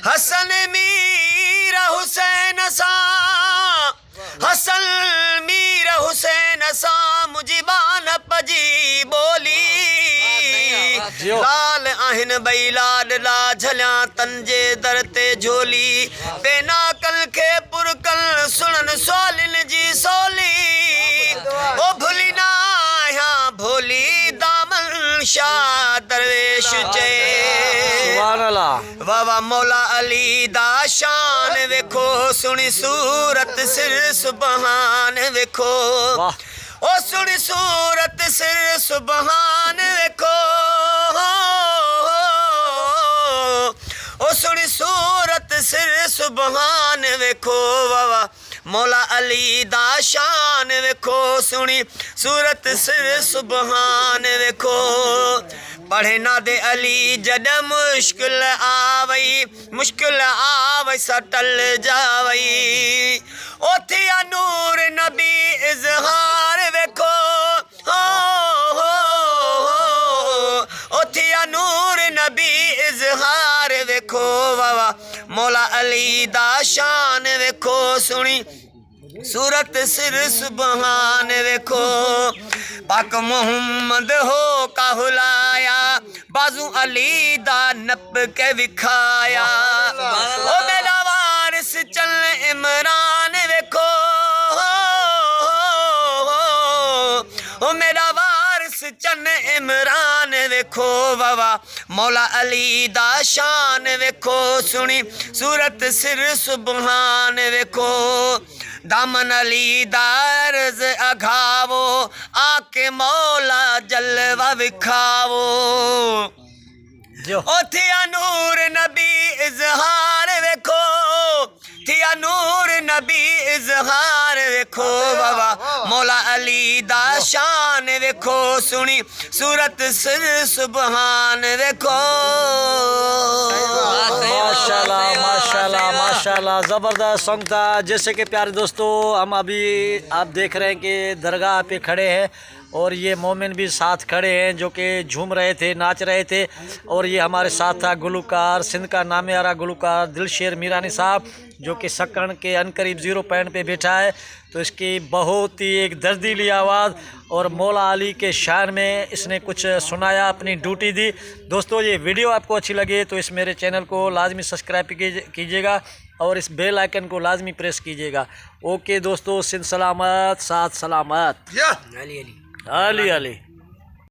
हसन मीर हुसैन सा, हसन मीर हुसैन सा मुजिबान पजी बोली। लाल आहिन बई लाडला झलिया तंजे दर ते झोली। बेना कल खे पुरकल सुनन सोलिन जी सोली। ओ भुली ना यहाँ भोली दामन शाह दरवेश चे। वाह मौला अली दा शान वेखो, सुनी सूरत सिर सुबहान वेखो। ओ सुनी सूरत सिर सुबहान वेखो। ओ सुनी सूरत सिर सुबहान वेखो। वाह मौला अली दा शान वेखो, सुनी सूरत सिर सुबहान वेखो। पढ़े ना दे अली जद मुश्किल आवई, मुश्किल आवई सटल जावई। ओथिया नूर नबी इजहार वेखो। ओथिया नूर नबी इजहार वेखो। वाह मौला अली दा शान वेखो, सुनी सूरत सिर सुबहान वेखो। पाक मोहम्मद हो का हुलाया, बाजू अली दा नप के विखाया। ओ मेरा वारिस चल इमरान वेखो। ओ मेरा वारिस चल इमरान वेखो। वाह मौला अली दा शान वेखो, सुनी सूरत सिर सुबहान वेखो। दामन अली दारज अघावो, आके मौला जलवा विखावो। ओ थिया नूर नबी इजहार वेखो, थिया नूर नबी इजहार वेखो। बाबा मौला अली दा शान वेखो, सुनी सूरत सिर सुबहान वेखो। माशाल्लाह माशाल्लाह माशाल्लाह, ज़बरदस्त सॉन्ग था। जैसे कि प्यारे दोस्तों, हम अभी आप देख रहे हैं कि दरगाह पे खड़े हैं और ये मोमिन भी साथ खड़े हैं जो कि झूम रहे थे, नाच रहे थे। और ये हमारे साथ था गुलकार, सिंध का नामियारा गुलकार दिलशेर मीरानी साहब, जो कि सक्कड़ के अनकरीब 0 पॉइंट पे बैठा है। तो इसकी बहुत ही एक दर्दीली आवाज़ और मौला अली के शान में इसने कुछ सुनाया, अपनी ड्यूटी दी। दोस्तों, ये वीडियो आपको अच्छी लगे तो इस मेरे चैनल को लाजमी सब्सक्राइब कीजिएगा और इस बेल आइकन को लाजमी प्रेस कीजिएगा। ओके दोस्तों, सिंध सलामत, साथ सलामत। अली अली अली अली।